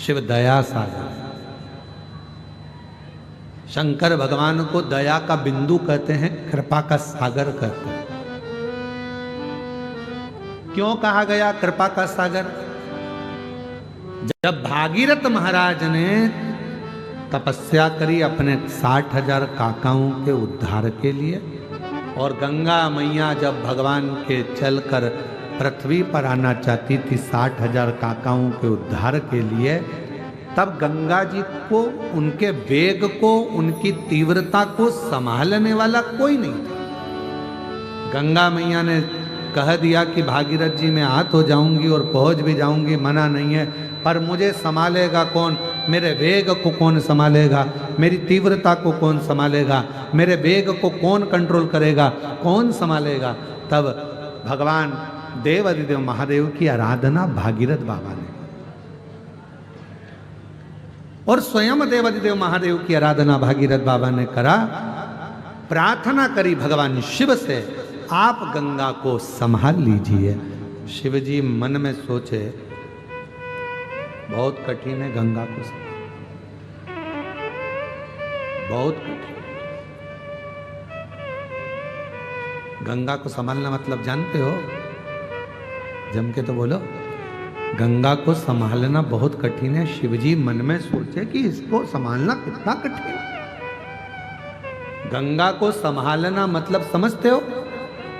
शिव दया सागर। शंकर भगवान को दया का बिंदु कहते हैं, कृपा का सागर कहते हैं। क्यों कहा गया कृपा का सागर? जब भागीरथ महाराज ने तपस्या करी अपने 60,000 काकाओं के उद्धार के लिए, और गंगा मैया जब भगवान के चलकर पृथ्वी पर आना चाहती थी 60,000 काकाओं के उद्धार के लिए, तब गंगा जी को, उनके वेग को, उनकी तीव्रता को संभालने वाला कोई नहीं था। गंगा मैया ने कह दिया कि भागीरथ जी मैं हाथ हो जाऊंगी और पहुंच भी जाऊंगी, मना नहीं है, पर मुझे संभालेगा कौन? मेरे वेग को कौन संभालेगा? मेरी तीव्रता को कौन संभालेगा? मेरे वेग को कौन कंट्रोल करेगा? कौन संभालेगा? तब भगवान देवाधिदेव महादेव की आराधना भागीरथ बाबा ने, और स्वयं देवाधिदेव महादेव की आराधना भागीरथ बाबा ने करा। प्रार्थना करी भगवान शिव से, आप गंगा को संभाल लीजिए। शिव जी मन में सोचे बहुत कठिन है गंगा को संभालना, बहुत कठिन। गंगा को संभालना मतलब जानते हो? जम के तो बोलो। गंगा को संभालना बहुत कठिन है। शिवजी मन में सोचे कि इसको संभालना कितना कठिन है। गंगा को संभालना मतलब समझते हो?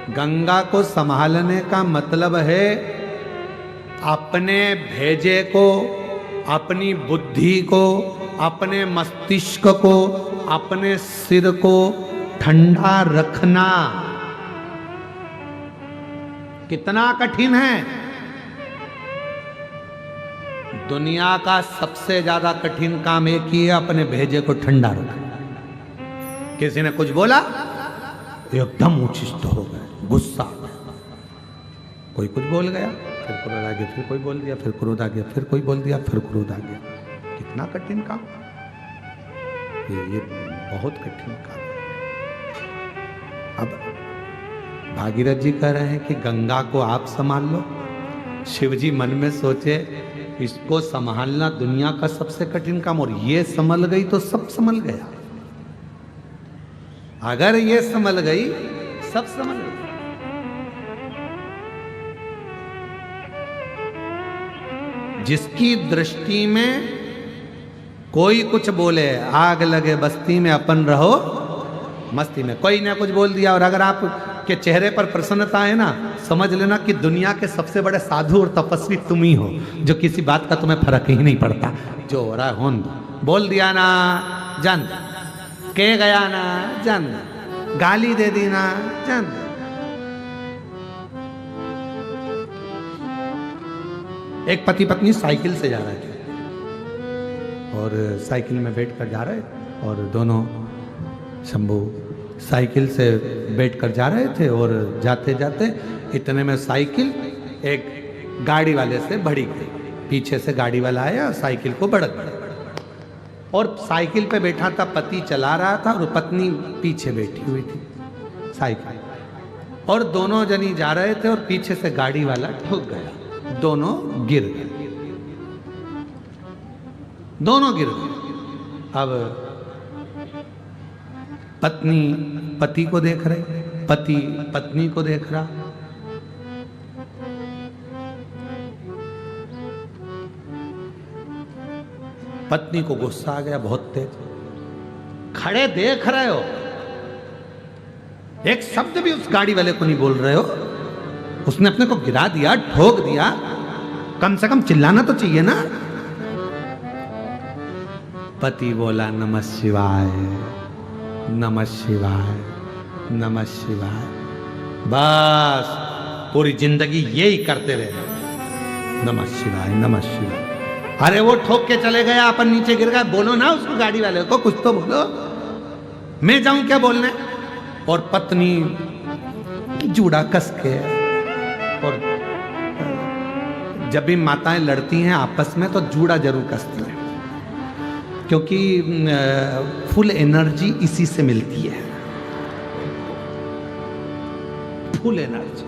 गंगा को संभालने का मतलब है अपने भेजे को, अपनी बुद्धि को, अपने मस्तिष्क को, अपने सिर को ठंडा रखना। कितना कठिन है। दुनिया का सबसे ज्यादा कठिन काम एक ही है, अपने भेजे को ठंडा रखना। किसी ने कुछ बोला एकदम उच्छिष्ट हो गए, गुस्सा। कोई कुछ बोल गया, फिर क्रोध आ गया, फिर कोई बोल दिया, फिर क्रोध आ गया, फिर कोई बोल दिया, फिर क्रोध आ गया। कितना कठिन काम, ये बहुत कठिन काम। अब भागीरथ जी कह रहे हैं कि गंगा को आप संभाल लो। शिव जी मन में सोचे इसको संभालना दुनिया का सबसे कठिन काम, और ये संभल गई तो सब संभल गया। अगर ये संभल गई सब संभल गई। जिसकी दृष्टि में कोई कुछ बोले, आग लगे बस्ती में अपन रहो मस्ती में। कोई ने कुछ बोल दिया और अगर आप के चेहरे पर प्रसन्नता है ना, समझ लेना कि दुनिया के सबसे बड़े साधु और तपस्वी तुम ही हो, जो किसी बात का तुम्हें फर्क ही नहीं पड़ता। जो हो रहा है होन दो। बोल दिया ना जान, के गया ना जान, गाली दे दी ना जान। एक पति पत्नी साइकिल से जा रहे थे और साइकिल में बैठ कर जा रहे, और दोनों शंभू साइकिल से बैठकर जा रहे थे, और जाते जाते इतने में साइकिल एक गाड़ी वाले से भड़ी गई। पीछे से गाड़ी वाला आया और साइकिल को भड़क गया, और साइकिल पे बैठा था पति चला रहा था और पत्नी पीछे बैठी हुई थी साइकिल, और दोनों जनी जा रहे थे और पीछे से गाड़ी वाला ठुक गया। दोनों गिर गए, दोनों गिर गए। अब पत्नी पति को देख रही, पति पत्नी को देख रहा। पत्नी को गुस्सा आ गया बहुत तेज। खड़े देख रहे हो, एक शब्द भी उस गाड़ी वाले को नहीं बोल रहे हो। उसने अपने को गिरा दिया, ठोक दिया, कम से कम चिल्लाना तो चाहिए ना। पति बोला नमः शिवाय, नमः शिवाय, नमः शिवाय। बस पूरी जिंदगी यही करते रहे, नमः शिवाय, नमः शिवाय। अरे वो ठोक के चले गया, अपन नीचे गिर गए। बोलो ना उसको, गाड़ी वाले को कुछ तो बोलो। मैं जाऊं क्या बोलने? और पत्नी जूड़ा कस के, और जब भी माताएं लड़ती हैं आपस में तो जूड़ा जरूर कसती हैं, क्योंकि फुल एनर्जी इसी से मिलती है, फुल एनर्जी।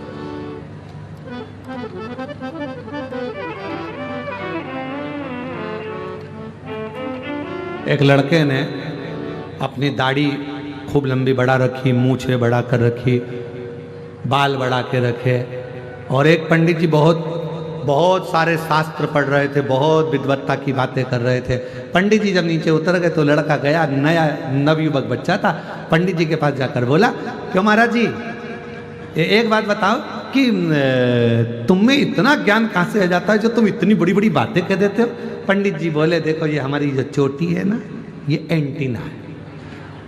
एक लड़के ने अपनी दाढ़ी खूब लंबी बढ़ा रखी, मूछे बढ़ा कर रखी, बाल बढ़ा के रखे, और एक पंडित जी बहुत सारे शास्त्र पढ़ रहे थे, बहुत विद्वत्ता की बातें कर रहे थे। पंडित जी जब नीचे उतर गए तो लड़का गया, नया नवयुवक बच्चा था, पंडित जी के पास जाकर बोला, क्यों महाराज जी एक बात बताओ कि तुम में इतना ज्ञान कहाँ से आ जाता है जो तुम इतनी बड़ी बड़ी बातें कह देते हो? पंडित जी बोले, देखो ये हमारी जो चोटी है ना, ये एंटीना है,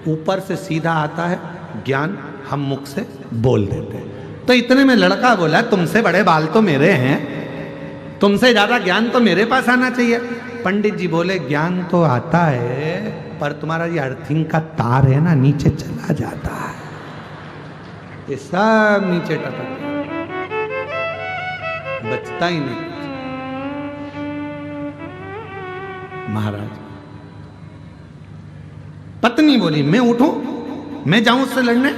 ऊपर से सीधा आता है ज्ञान, हम मुख से बोल देते हैं। तो इतने में लड़का बोला, तुमसे बड़े बाल तो मेरे हैं, तुमसे ज्यादा ज्ञान तो मेरे पास आना चाहिए। पंडित जी बोले, ज्ञान तो आता है पर तुम्हारा ये अर्थिंग का तार है ना, नीचे चला जाता है, ये सब नीचे टपक बचता ही नहीं। महाराज, पत्नी बोली, मैं उठूं, मैं जाऊं उससे लड़ने?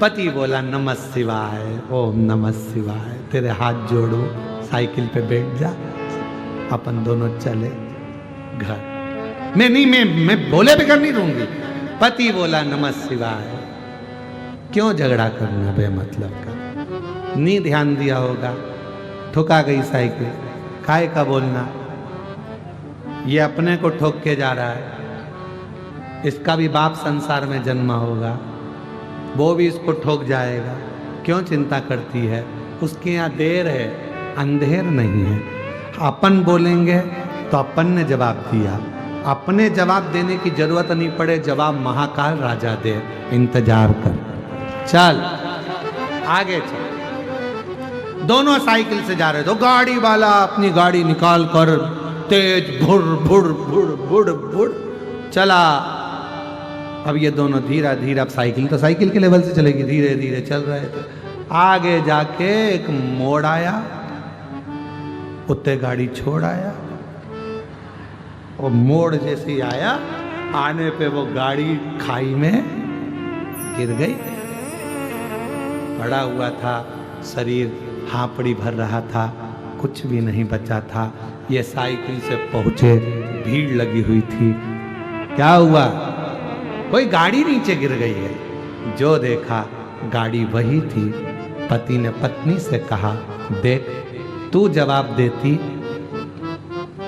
पति बोला, नमः शिवाय, ओम नमः शिवाय, तेरे हाथ जोड़ो, साइकिल पे बैठ जा, अपन दोनों चले घर। मैं बोले बगैर नहीं रहूंगी। पति बोला, नमः शिवाय। क्यों झगड़ा करना बेमतलब का? नहीं ध्यान दिया होगा, ठुका गई साइकिल, काय का बोलना, ये अपने को ठोक के जा रहा है, इसका भी बाप संसार में जन्मा होगा, वो भी इसको ठोक जाएगा, क्यों चिंता करती है? उसके यहाँ देर है, अंधेर नहीं है। अपन बोलेंगे तो अपन ने जवाब दिया, अपने जवाब देने की जरूरत नहीं पड़े, जवाब महाकाल राजा दे, इंतजार कर। चल आगे चल। दोनों साइकिल से जा रहे तो गाड़ी वाला अपनी गाड़ी निकाल कर तेज भुड़ भुड़ भुड़ भुड़ भुड़ चला। अब ये दोनों धीरे धीरे, अब साइकिल तो साइकिल के लेवल से चलेगी, धीरे धीरे चल रहे थे। आगे जाके एक मोड़ आया, उत्ते गाड़ी छोड़ आया, और मोड़ जैसे ही आया, आने पे वो गाड़ी खाई में गिर गई। पड़ा हुआ था, शरीर हांपड़ी भर रहा था, कुछ भी नहीं बचा था। ये साइकिल से पहुंचे, भीड़ लगी हुई थी। क्या हुआ? कोई गाड़ी नीचे गिर गई है। जो देखा गाड़ी वही थी। पति ने पत्नी से कहा, देख तू जवाब देती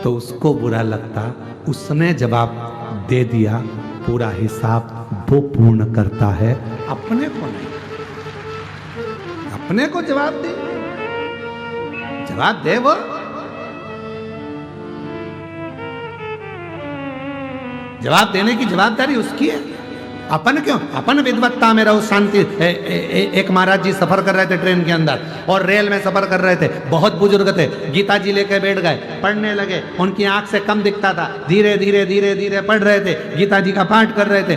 तो उसको बुरा लगता, उसने जवाब दे दिया, पूरा हिसाब वो पूर्ण करता है, अपने को नहीं। अपने को जवाब दे, जवाब दे वो। जवाब देने की जवाबदारी उसकी है, अपन क्यों? अपन विद्वत्ता में रहो, शांति। एक महाराज जी सफर कर रहे थे ट्रेन के अंदर, और रेल में सफर कर रहे थे, बहुत बुजुर्ग थे, गीता जी लेके बैठ गए, पढ़ने लगे। उनकी आंख से कम दिखता था, धीरे धीरे धीरे धीरे पढ़ रहे थे, गीता जी का पाठ कर रहे थे।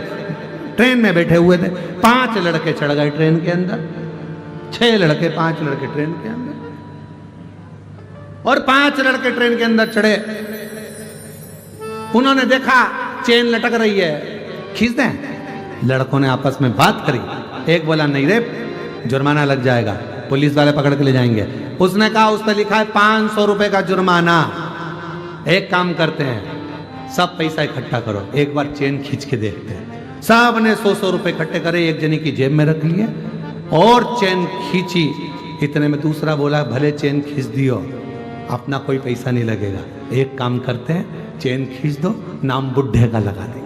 ट्रेन में बैठे हुए थे, 5 लड़के चढ़ गए ट्रेन के अंदर, 6 लड़के 5 लड़के ट्रेन के अंदर, और 5 लड़के ट्रेन के अंदर चढ़े। उन्होंने देखा चेन लटक रही है, खींच दें। लड़कों ने आपस में बात करी। एक बोला, नहीं रे, जुर्माना लग जाएगा, पुलिस वाले पकड़ के ले जाएंगे। उसने कहा, उस पर लिखा है 500 रुपए का जुर्माना। एक काम करते हैं, सब पैसा इकट्ठा करो, एक बार चेन खींच के देखते हैं। सब ने 100 रुपए इकट्ठे करे, एक जनी की जेब में रख लिए और चेन खींची। इतने में दूसरा बोला, भले चेन खींच दियो, अपना कोई पैसा नहीं लगेगा, एक काम करते हैं, चेन खींच दो, नाम बुढ़े का लगा देंगे।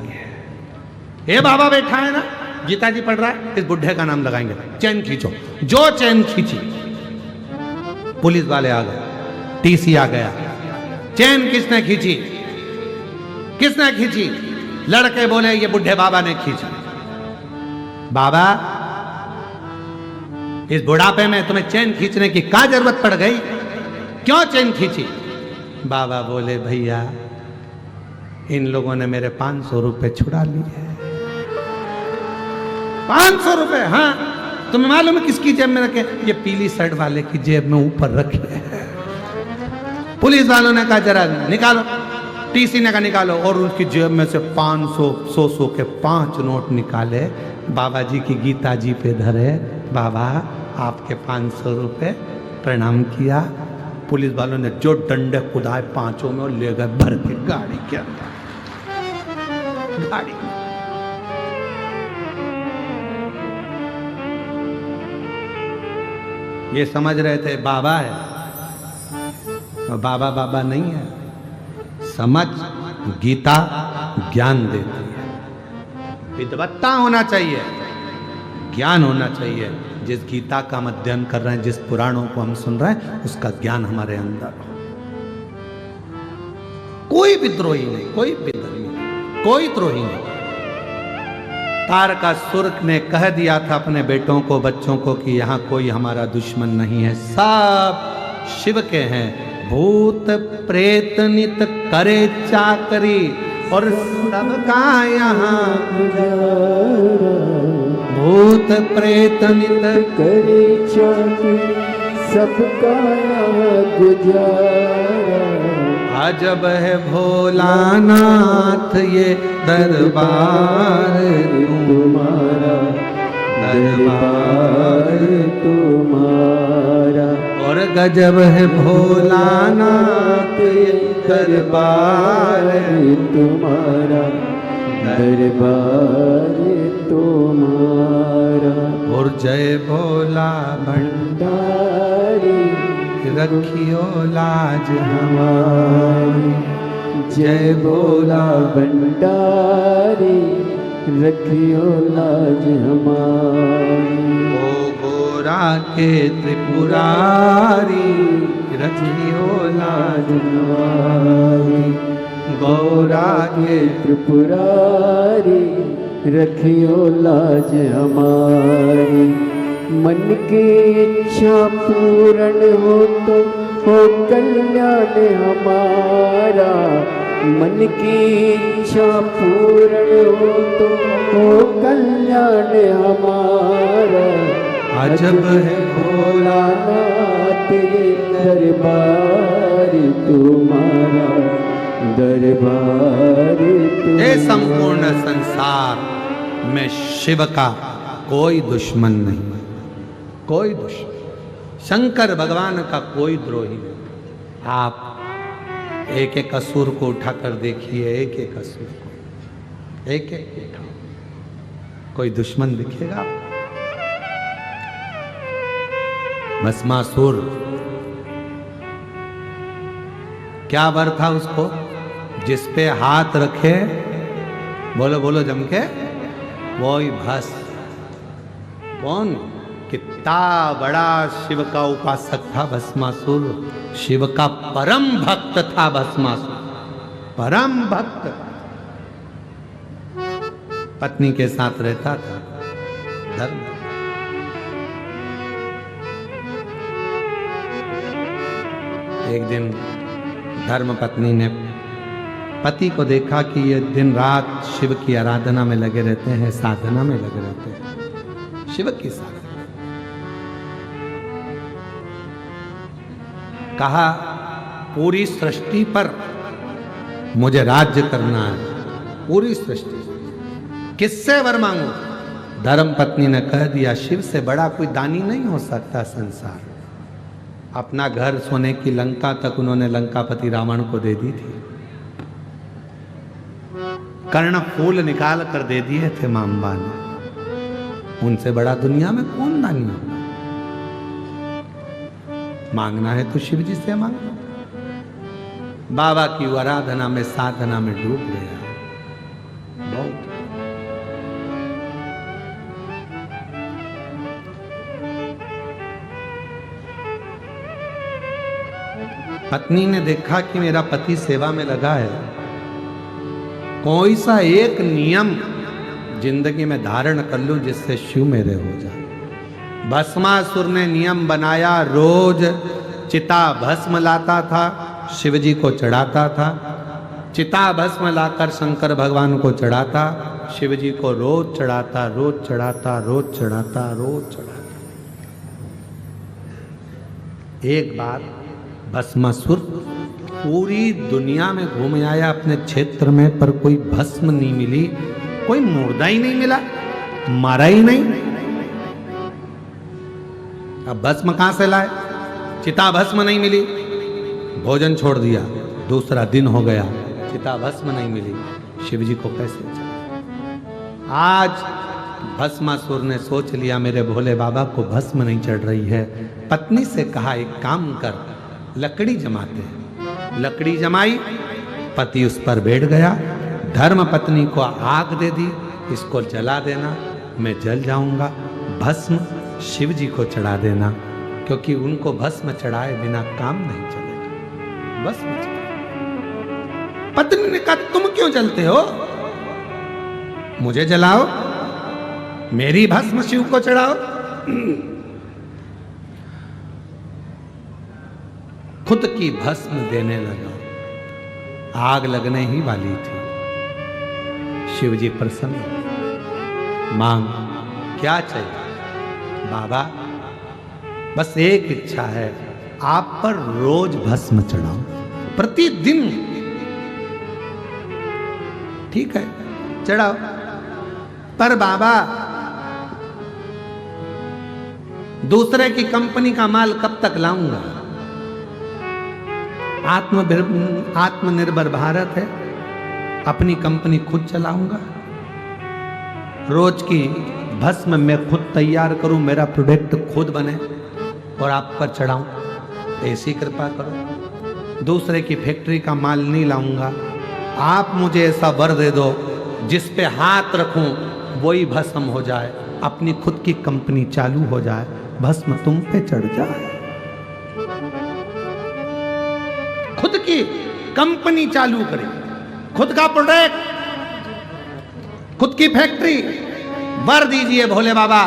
ये बाबा बैठा है ना, गीता जी पढ़ रहा है, इस बुढ़े का नाम लगाएंगे, चेन खींचो। जो चेन खींची, पुलिस वाले आ गए, टीसी आ गया। चेन किसने खींची? किसने खींची? लड़के बोले, ये बुढ़े बाबा ने खींची। बाबा, इस बुढ़ापे में तुम्हें चेन खींचने की क्या जरूरत पड़ गई? क्यों चेन खींची? बाबा बोले, भैया इन लोगों ने मेरे 500 रुपए छुड़ा लिए। 500 रुपए? हाँ, तुम्हें मालूम है किसकी जेब में रखे? ये पीली शर्ट वाले की जेब में ऊपर रखे। पुलिस वालों ने कहा, जरा निकालो। टीसी ने कहा, निकालो। और उनकी जेब में से 500 100 के 5 नोट निकाले, बाबा जी की गीता जी पे धरे। बाबा, आपके 500 रुपए, प्रणाम किया। पुलिस वालों ने जो डंडे कुदाए 5 में और ले गए भर के गाड़ी के अंदर। खाड़ी में। ये समझ रहे थे बाबा है, और बाबा बाबा नहीं है। समझ गीता ज्ञान देती है। विद्वत्ता होना चाहिए, ज्ञान होना चाहिए। जिस गीता का हम अध्ययन कर रहे हैं, जिस पुराणों को हम सुन रहे हैं, उसका ज्ञान हमारे अंदर हो। कोई विद्रोही नहीं, कोई विद्रोही नहीं, कोई द्रोही नहीं। तारकासुर ने कह दिया था अपने बेटों को, बच्चों को कि यहां कोई हमारा दुश्मन नहीं है, सब शिव के हैं। भूत प्रेत नित करे चाकरी और सबका यहाँ भूत प्रेत नित करे चाकरी सबका यहाँ गुजारा। अजब है भोलानाथ ये दरबार तुम्हारा, दरबार तुम्हारा। और गजब है भोलानाथ ये दरबार तुम्हारा, दरबार तुम्हारा। और जय भोला भंडारी रखियो लाज हमारी, जय भोला भंडारी रखियो लाज हमारी। ओ गोरा के त्रिपुरारी रखियो लाज हमारी, गौरा के त्रिपुरारी रखियो लाज हमारी। मन की इच्छा पूर्ण हो तो हो कल्याण हमारा। मन की इच्छा पूर्ण हो तो हो कल्याण हमारा। अजब है भोलानाथ ये दरबार तुम्हारा, दरबार ये संपूर्ण संसार में शिव का कोई दुश्मन नहीं, कोई दुश्मन। शंकर भगवान का कोई द्रोही नहीं। आप एक एक असुर को उठाकर देखिए, एक एक असुर को, एक एक उठाओ, कोई दुश्मन दिखेगा? भस्मासुर, क्या वर था उसको? जिस पे हाथ रखे, बोलो बोलो जम के, वो ही भस्म। कौन? कितना बड़ा शिव का उपासक था भस्मासुर, शिव का परम भक्त था भस्मासुर, परम भक्त। पत्नी के साथ रहता था, धर्म। एक दिन धर्म पत्नी ने पति को देखा कि ये दिन रात शिव की आराधना में लगे रहते हैं, साधना में लगे रहते हैं, शिव की साधना। कहा पूरी सृष्टि पर मुझे राज्य करना है, पूरी सृष्टि। किससे वर मांगू? धर्म पत्नी ने कह दिया, शिव से बड़ा कोई दानी नहीं हो सकता संसार। अपना घर सोने की लंका तक उन्होंने लंकापति रावण को दे दी थी। कर्ण फूल निकाल कर दे दिए थे मांबा ने। उनसे बड़ा दुनिया में कौन दानी होगा? मांगना है तो शिव जी से मांगो। बाबा की आराधना में, साधना में डूब गया बहुत। पत्नी ने देखा कि मेरा पति सेवा में लगा है, कोई सा एक नियम जिंदगी में धारण कर लूं जिससे शिव मेरे हो जाए। भस्मासुर ने नियम बनाया, रोज चिता भस्म लाता था, शिव जी को चढ़ाता था। चिता भस्म लाकर शंकर भगवान को चढ़ाता, शिव जी को रोज चढ़ाता, रोज चढ़ाता, रोज चढ़ाता, रोज चढ़ाता। एक बार भस्मासुर पूरी दुनिया में घूम आया अपने क्षेत्र में, पर कोई भस्म नहीं मिली, कोई मुर्दा ही नहीं मिला, मारा ही नहीं। अब भस्म कहां से लाए? चिता भस्म नहीं मिली, भोजन छोड़ दिया। दूसरा दिन हो गया, चिता भस्म नहीं मिली, शिव जी को कैसे चढ़ाए? आज भस्मासुर ने सोच लिया मेरे भोले बाबा को भस्म नहीं चढ़ रही है। पत्नी से कहा एक काम कर, लकड़ी जमाते हैं। लकड़ी जमाई, पति उस पर बैठ गया। धर्म पत्नी को आग दे दी, इसको जला देना, मैं जल जाऊंगा। भस्म शिव जी को चढ़ा देना, क्योंकि उनको भस्म चढ़ाए बिना काम नहीं चलेगा। भस्म चढ़ा। पत्नी ने कहा तुम क्यों जलते हो, मुझे जलाओ, मेरी भस्म शिव को चढ़ाओ। खुद की भस्म देने लगा। आग लगने ही वाली थी। शिव जी प्रसन्न। मांग, क्या चाहिए? बाबा बस एक इच्छा है, आप पर रोज भस्म चढ़ाऊं, प्रतिदिन। ठीक है, चढ़ाओ, पर बाबा दूसरे की कंपनी का माल कब तक लाऊंगा? आत्मनिर्भर भारत है, अपनी कंपनी खुद चलाऊंगा। रोज की भस्म मैं खुद तैयार करूं, मेरा प्रोडक्ट खुद बने और आप पर चढ़ाऊं, ऐसी कृपा करो। दूसरे की फैक्ट्री का माल नहीं लाऊंगा। आप मुझे ऐसा वर दे दो जिस पे हाथ रखूं वही भस्म हो जाए, अपनी खुद की कंपनी चालू हो जाए, भस्म तुम पे चढ़ जाए। खुद की कंपनी चालू करें, खुद का प्रोडक्ट, खुद की फैक्ट्री। वर दीजिए भोले बाबा,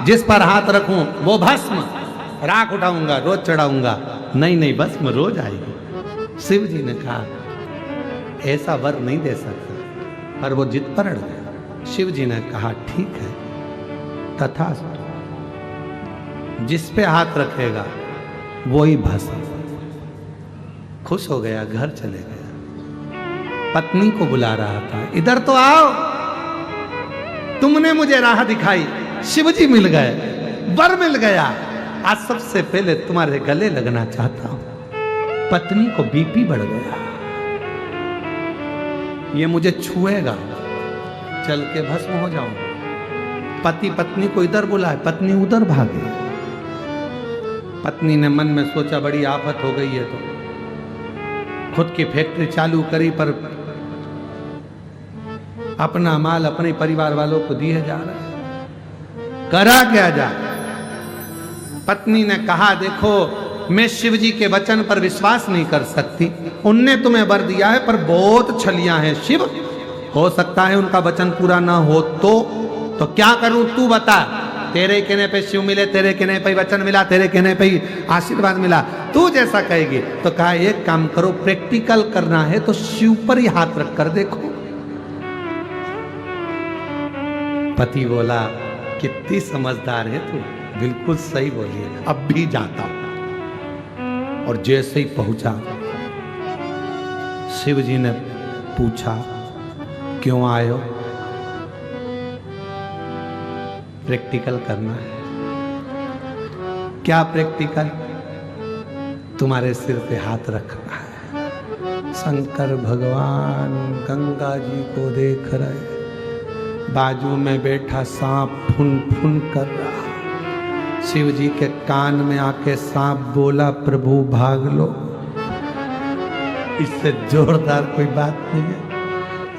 जिस पर हाथ रखूं वो भस्म, राख उठाऊंगा, रोज चढ़ाऊंगा। नहीं नहीं, भस्म रोज आएगी। शिव जी ने कहा ऐसा वर नहीं दे सकता, पर वो जिद पर अड़ गया। शिव जी ने कहा ठीक है, तथास्तु, जिस पे हाथ रखेगा वही भस्म। खुश हो गया, घर चले गया। पत्नी को बुला रहा था, इधर तो आओ, तुमने मुझे राह दिखाई, शिव जी मिल गए, वर मिल गया, आज सबसे पहले तुम्हारे गले लगना चाहता हूं। पत्नी को बीपी बढ़ गया, ये मुझे छुएगा, चल के भस्म हो जाऊंगा। पति पत्नी को इधर बुलाए, पत्नी उधर भागे। पत्नी ने मन में सोचा बड़ी आफत हो गई है, तो खुद की फैक्ट्री चालू करी, पर अपना माल अपने परिवार वालों को दिए जा रहा है, करा क्या जाए। पत्नी ने कहा देखो, मैं शिव जी के वचन पर विश्वास नहीं कर सकती, उनने तुम्हें वर दिया है पर बहुत छलियां हैं शिव, हो सकता है उनका वचन पूरा ना हो तो क्या करूं तू बता। तेरे कहने पे शिव मिले, तेरे कहने पे वचन मिला, तेरे कहने पे आशीर्वाद मिला, तू जैसा कहेगी। तो कहा एक काम करो, प्रैक्टिकल करना है तो शिव पर ही हाथ रख कर देखो। पति बोला कितनी समझदार है तू, बिल्कुल सही बोली है, अब भी जाता हूं। और जैसे ही पहुंचा, शिव जी ने पूछा क्यों आए हो? प्रैक्टिकल करना है। क्या प्रैक्टिकल? तुम्हारे सिर पे हाथ रखना है। शंकर भगवान गंगा जी को देख रहे, बाजू में बैठा सांप फुन फुन कर रहा। शिव जी के कान में आके सांप बोला प्रभु भाग लो। इससे जोरदार कोई बात नहीं है,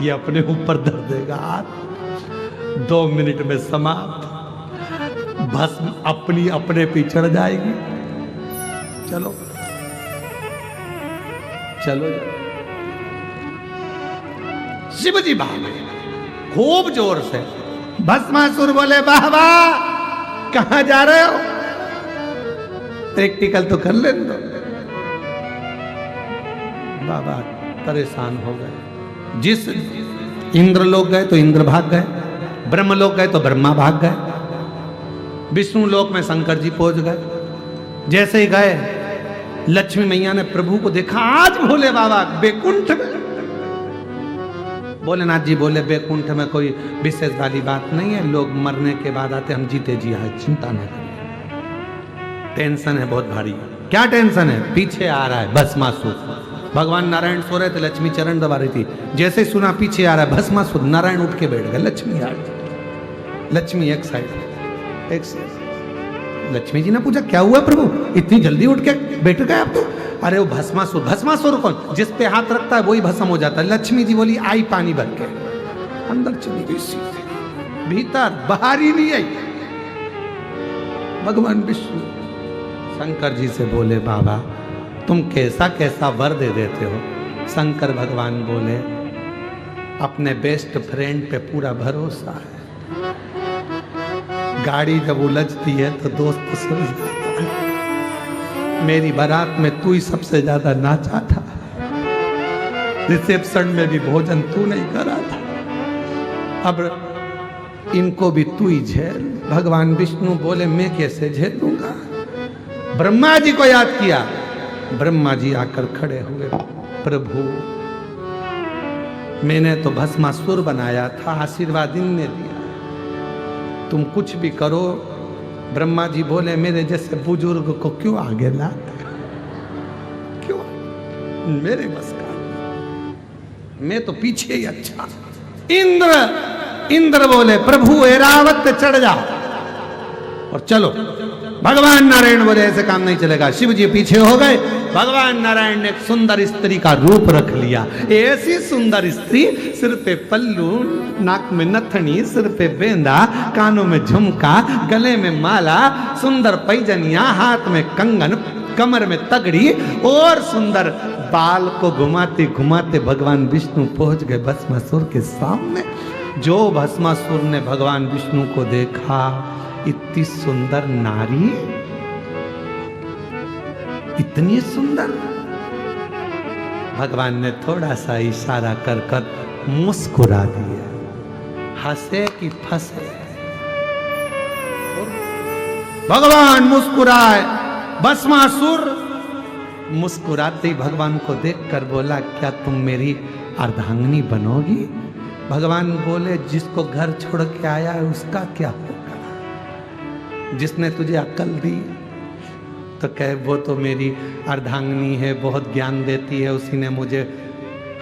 ये अपने ऊपर धर देगा हाथ। 2 मिनट में समाप्त, भस्म अपनी अपने पे चढ़ जाएगी। चलो चलो, शिव जी भागे खूब जोर से। भस्मासुर बोले वाह वाह, कहां जा रहे हो? प्रैक्टिकल तो कर लेने दो। बाबा परेशान हो गए। जिस इंद्र लोक गए तो इंद्र भाग गए, ब्रह्म लोक गए तो ब्रह्मा भाग गए, विष्णु लोक में शंकर जी पहुंच गए। जैसे ही गए, लक्ष्मी मैया ने प्रभु को देखा, आज भोले बाबा बैकुंठ में। भोलेनाथ जी बोले बैकुंठ में कोई विशेष वाली बात नहीं है, लोग मरने के बाद आते, हम जीते जी आए, चिंता न करें। टेंशन है बहुत भारी। क्या टेंशन है? पीछे आ रहा है भस्मासुर। भगवान नारायण सो रहे थे, लक्ष्मी चरण दबा रही थी। जैसे सुना पीछे आ रहा है भस्मासुर, नारायण उठ के बैठ गए, लक्ष्मी आ गई। लक्ष्मी एक साइड, एक साइड। लक्ष्मी जी ने पूछा क्या हुआ प्रभु, इतनी जल्दी उठ के बैठ गए आप तो? अरे वो भस्मासुर, भस्मासुर कौन? जिस पे हाथ रखता है वही भस्म हो जाता है। लक्ष्मी जी बोली आई पानी भर के अंदर चली गई सीधे, भीतर, बाहर ही नहीं आई। भगवान विष्णु शंकर जी से बोले बाबा तुम कैसा कैसा वर दे देते हो। शंकर भगवान बोले अपने बेस्ट फ्रेंड पे पूरा भरोसा है, गाड़ी जब उलझती है तो दोस्त सुन जाता है। मेरी बारात में तू ही सबसे ज्यादा नाचा था, रिसेप्शन में भी भोजन तू नहीं करा था, अब इनको भी तू ही झेल। भगवान विष्णु बोले मैं कैसे झेलूंगा। ब्रह्मा जी को याद किया, ब्रह्मा जी आकर खड़े हुए, प्रभु मैंने तो भस्मासुर बनाया था, आशीर्वाद इनने दिया, तुम कुछ भी करो। ब्रह्मा जी बोले मेरे जैसे बुजुर्ग को क्यों आगे लाते, क्यों, मेरे बस का, मैं तो पीछे ही अच्छा। इंद्र बोले प्रभु ऐरावत पे चढ़ जाओ और चलो। भगवान नारायण बोले ऐसे काम नहीं चलेगा। शिव जी पीछे हो गए। भगवान नारायण ने एक सुंदर स्त्री का रूप रख लिया। ऐसी सुंदर स्त्री, सिर पे पल्लू, नाक में नथनी, सिर पे बेंदा, कानों में झुमका, गले में माला, सुंदर पैजनिया, हाथ में कंगन, कमर में तगड़ी और सुंदर बाल को घुमाते घुमाते भगवान विष्णु पहुंच गए भस्मासुर के सामने। जो भस्मासुर ने भगवान विष्णु को देखा, इतनी सुंदर नारी, इतनी सुंदर, भगवान ने थोड़ा सा इशारा कर कर मुस्कुरा दिया, हंसे कि फंसे। भगवान मुस्कुराए। भस्मासुर मुस्कुराते ही भगवान को देखकर बोला क्या तुम मेरी अर्धांगिनी बनोगी? भगवान बोले जिसको घर छोड़ के आया है उसका क्या होगा? जिसने तुझे अक्ल दी तो कहे वो तो मेरी अर्धांगिनी है, बहुत ज्ञान देती है, उसी ने मुझे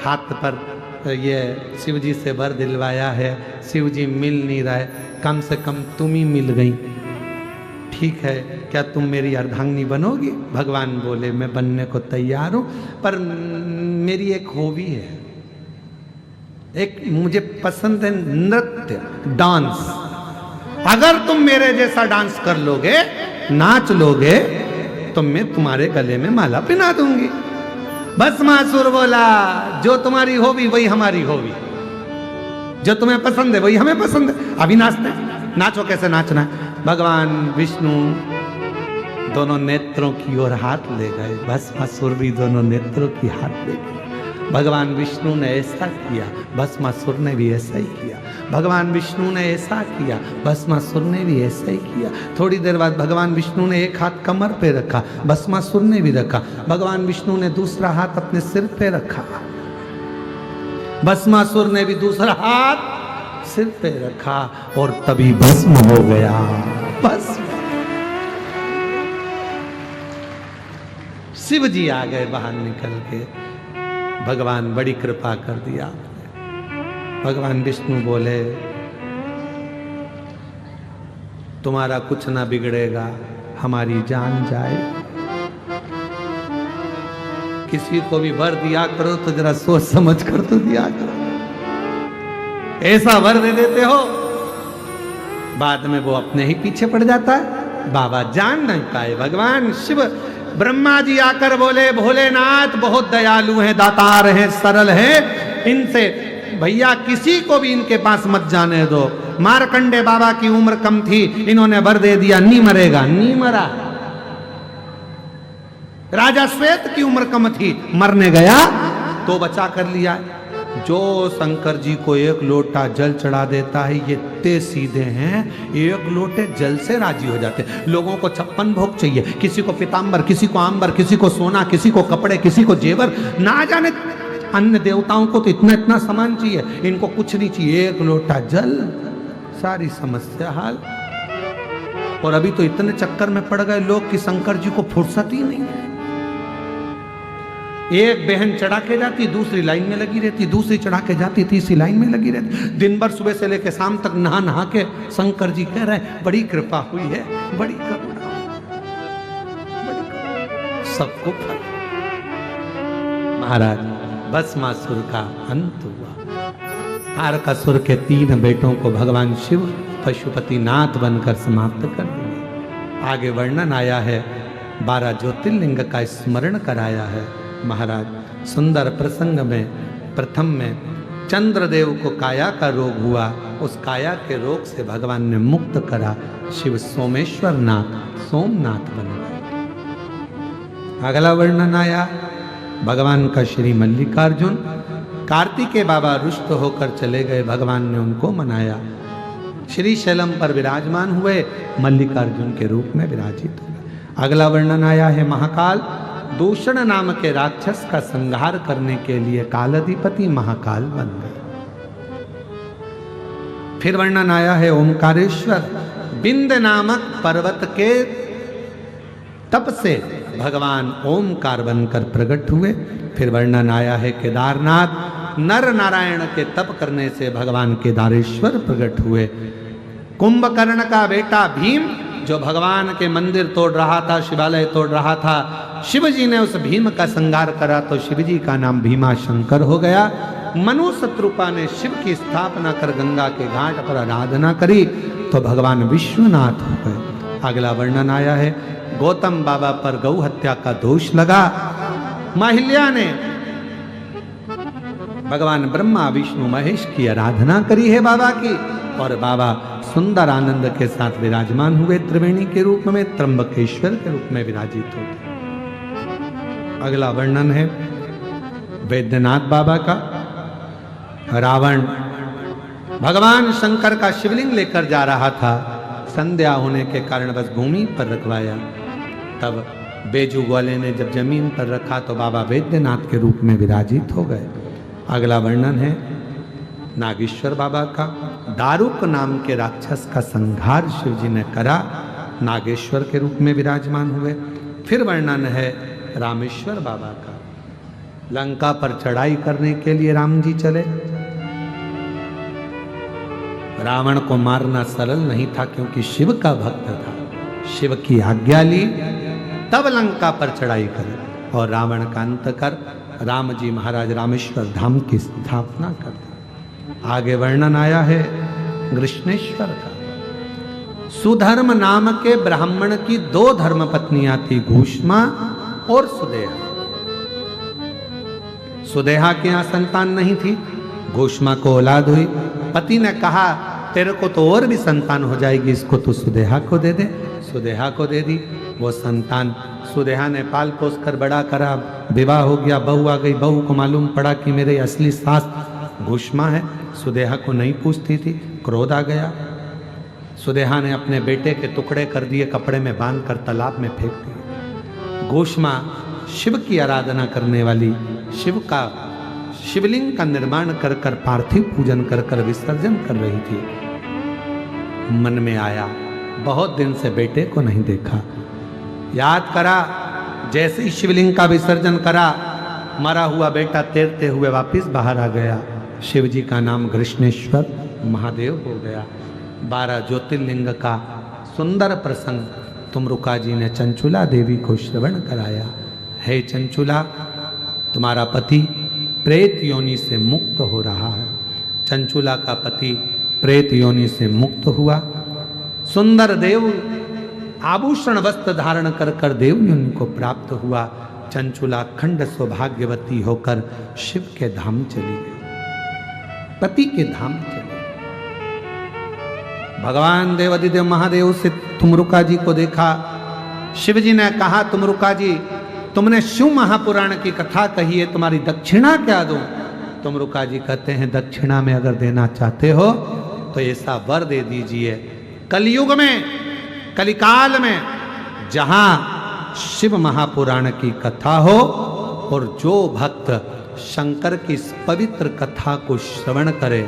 हाथ पर ये शिव जी से वर दिलवाया है, शिव जी मिल नहीं रहा है, कम से कम तुम ही मिल गई, ठीक है, क्या तुम मेरी अर्धांगिनी बनोगी? भगवान बोले मैं बनने को तैयार हूं, पर मेरी एक हॉबी है, एक मुझे पसंद है नृत्य, डांस। अगर तुम मेरे जैसा डांस कर लोगे, नाच लोगे, तो मैं तुम्हारे गले में माला पहना दूंगी। भस्मासुर बोला जो तुम्हारी हॉबी वही हमारी हॉबी, जो तुम्हें पसंद है वही हमें पसंद है, अभी नाचते, नाचो कैसे नाचना है। भगवान विष्णु दोनों नेत्रों की ओर हाथ ले गए, भस्मासुर भी दोनों नेत्रों की हाथ ले गए। भगवान विष्णु ने ऐसा किया, भस्मासुर ने भी ऐसा ही किया। भगवान विष्णु ने ऐसा किया, भस्मासुर ने भी ऐसा ही किया। थोड़ी देर बाद भगवान विष्णु ने एक हाथ कमर पे रखा, भस्मासुर ने भी रखा। भगवान विष्णु ने दूसरा हाथ अपने सिर पे रखा, भस्मासुर ने भी दूसरा हाथ सिर पे रखा, और तभी भस्म हो गया। भस्म। शिव जी आ गए बाहर निकल के, भगवान बड़ी कृपा कर दिया। भगवान विष्णु बोले तुम्हारा कुछ ना बिगड़ेगा, हमारी जान जाए। किसी को भी वर दिया करो तो जरा सोच समझ कर तो दिया करो, ऐसा वर दे देते हो बाद में वो अपने ही पीछे पड़ जाता है, बाबा जान नहीं पाए। भगवान शिव, ब्रह्मा जी आकर बोले भोलेनाथ बहुत दयालु हैं, दातार हैं, सरल हैं, इनसे भैया किसी को भी इनके पास मत जाने दो। मार्कंडे बाबा की उम्र कम थी, इन्होंने वर दे दिया, नहीं मरेगा, नहीं मरा। राजा श्वेत की उम्र कम थी, मरने गया तो बचा कर लिया। जो शंकर जी को एक लोटा जल चढ़ा देता है, ये इतने सीधे हैं, एक लोटे जल से राजी हो जाते हैं। लोगों को 56 भोग चाहिए, किसी को पीतांबर, किसी को आंबर, किसी को सोना, किसी को कपड़े, किसी को जेवर, ना जाने अन्य देवताओं को तो इतना इतना सामान चाहिए, इनको कुछ नहीं चाहिए, एक लोटा जल, सारी समस्या हाल। और अभी तो इतने चक्कर में पड़ गए लोग कि शंकर जी को फुर्सत ही नहीं है। एक बहन चढ़ा के जाती, दूसरी लाइन में लगी रहती, दूसरी चढ़ा के जाती, तीसरी लाइन में लगी रहती। दिन भर सुबह से लेकर शाम तक नहा नहा के शंकर जी कह रहे हैं बड़ी कृपा हुई है, बड़ी करुणा, सबको फल। महाराज भस्मासुर का अंत हुआ। तारकासुर के 3 बेटों को भगवान शिव पशुपति नाथ बनकर समाप्त कर दिए। आगे वर्णन आया है, 12 ज्योतिर्लिंग का स्मरण कराया है। महाराज सुंदर प्रसंग में प्रथम में चंद्रदेव को काया का रोग हुआ, उस काया के रोग से भगवान ने मुक्त करा। शिव सोमेश्वर नाथ सोमनाथ बन गए। अगला वर्णन आया भगवान का श्री मल्लिकार्जुन। कार्तिकेय बाबा रुष्ट होकर चले गए, भगवान ने उनको मनाया। श्री शैलम पर विराजमान हुए, मल्लिकार्जुन के रूप में विराजित हुए। अगला वर्णन आया है महाकाल। दूषण नाम के राक्षस का संहार करने के लिए कालाधिपति महाकाल बन गए। फिर वर्णन आया है ओमकारेश्वर। बिंद नामक पर्वत के तप से भगवान ओमकार बनकर प्रकट हुए। फिर वर्णन आया है केदारनाथ। नर नारायण के तप करने से भगवान केदारेश्वर प्रकट हुए। कुंभकर्ण का बेटा भीम जो भगवान के मंदिर तोड़ रहा था, शिवालय तोड़ रहा था, शिव जी ने उस भीम का संहार करा तो शिव जी का नाम भीमा शंकर हो गया। मनु शत्रुपा ने शिव की स्थापना कर गंगा के घाट पर आराधना करी तो भगवान विश्वनाथ हो गए। अगला वर्णन आया है गौतम बाबा पर गौ हत्या का दोष लगा। माहिल्या ने भगवान ब्रह्मा विष्णु महेश की आराधना करी है बाबा की, और बाबा सुंदर आनंद के साथ विराजमान हुए। त्रिवेणी के रूप में, त्र्यंबकेश्वर के रूप में विराजित होते। अगला वर्णन है वैद्यनाथ बाबा का। रावण भगवान शंकर का शिवलिंग लेकर जा रहा था, संध्या होने के कारण बस भूमि पर रखवाया। तब बेजू ग्वाले ने जब जमीन पर रखा तो बाबा वैद्यनाथ के रूप में विराजित हो गए। अगला वर्णन है नागेश्वर बाबा का। दारुक नाम के राक्षस का संहार शिव जी ने करा, नागेश्वर के रूप में विराजमान हुए। फिर वर्णन है रामेश्वर बाबा का। लंका पर चढ़ाई करने के लिए राम जी चले। रावण को मारना सरल नहीं था क्योंकि शिव का भक्त था। शिव की आज्ञा ली तब लंका पर चढ़ाई करे और रावण का अंत कर राम जी महाराज रामेश्वर धाम की स्थापना कर दी। आगे वर्णन आया है कृष्णेश्वर का। सुधर्म नाम के ब्राह्मण की 2 धर्म पत्नियां थी, घूष्मा और सुदेहा। सुदेहा के यहां संतान नहीं थी, घूष्मा को औलाद हुई। पति ने कहा तेरे को तो और भी संतान हो जाएगी, इसको तो सुदेहा को दे दे। सुदेहा को दे दी। वो संतान सुदेहा ने पाल पोस कर बड़ा करा, विवाह हो गया, बहू आ गई। बहू को मालूम पड़ा कि मेरे असली सास घूष्मा है। सुदेहा को नहीं पूछती थी, क्रोध आ गया। सुदेहा ने अपने बेटे के टुकड़े कर दिए, कपड़े में बांध कर तालाब में फेंक दिए। घूष्मा शिव की आराधना करने वाली, शिव का शिवलिंग का निर्माण कर कर पार्थिव पूजन कर कर विसर्जन कर रही थी। मन में आया बहुत दिन से बेटे को नहीं देखा। याद करा, जैसे ही शिवलिंग का विसर्जन करा, मरा हुआ बेटा तैरते हुए वापस बाहर आ गया। शिव जी का नाम कृष्णेश्वर महादेव हो गया। 12 ज्योतिर्लिंग का सुंदर प्रसंग तुमरुका जी ने चंचुला देवी को श्रवण कराया। हे चंचुला, तुम्हारा पति प्रेत योनि से मुक्त हो रहा है। चंचुला का पति प्रेत योनि से मुक्त हुआ। सुंदर देव आभूषण वस्त्र धारण कर कर देव योनि को प्राप्त हुआ। चंचुला खंड सौभाग्यवती होकर शिव के धाम चली गई, पति के धाम चली। भगवान देवादिदेव महादेव से तुमरुका जी को देखा। शिव जी ने कहा, तुमरुका जी, तुमने शिव महापुराण की कथा कही है, तुम्हारी दक्षिणा क्या दूं? तुमरुका जी कहते हैं, दक्षिणा में अगर देना चाहते हो तो ऐसा वर दे दीजिए, कलयुग में, कलिकाल में, जहां शिव महापुराण की कथा हो और जो भक्त शंकर की इस पवित्र कथा को श्रवण करे,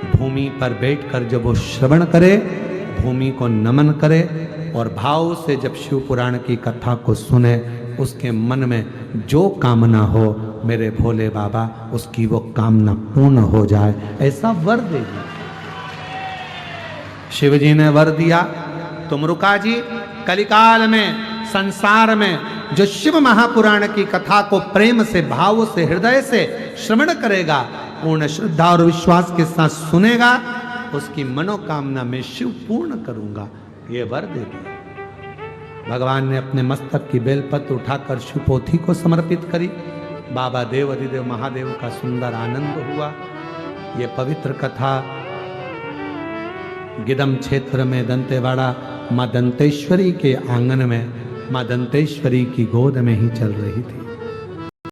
भूमि पर बैठकर जब वो श्रवण करे, भूमि को नमन करे और भाव से जब शिव पुराण की कथा को सुने, उसके मन में जो कामना हो मेरे भोले बाबा उसकी वो कामना पूर्ण हो जाए, ऐसा वर देगी। शिव जी ने वर दिया। तुम रुका जी, कलिकाल में संसार में जो शिव महापुराण की कथा को प्रेम से, भाव से, हृदय से श्रवण करेगा, पूर्ण श्रद्धा और विश्वास के साथ सुनेगा, उसकी मनोकामना में शिव पूर्ण करूंगा, ये वर दे दिया। भगवान ने अपने मस्तक की बेलपत्र उठाकर शिवपोथी को समर्पित करी। बाबा देव अधिदेव महादेव का सुंदर आनंद हुआ। ये पवित्र कथा गिदम क्षेत्र में दंतेवाड़ा मां दंतेश्वरी के आंगन में, मां दंतेश्वरी की गोद में ही चल रही थी।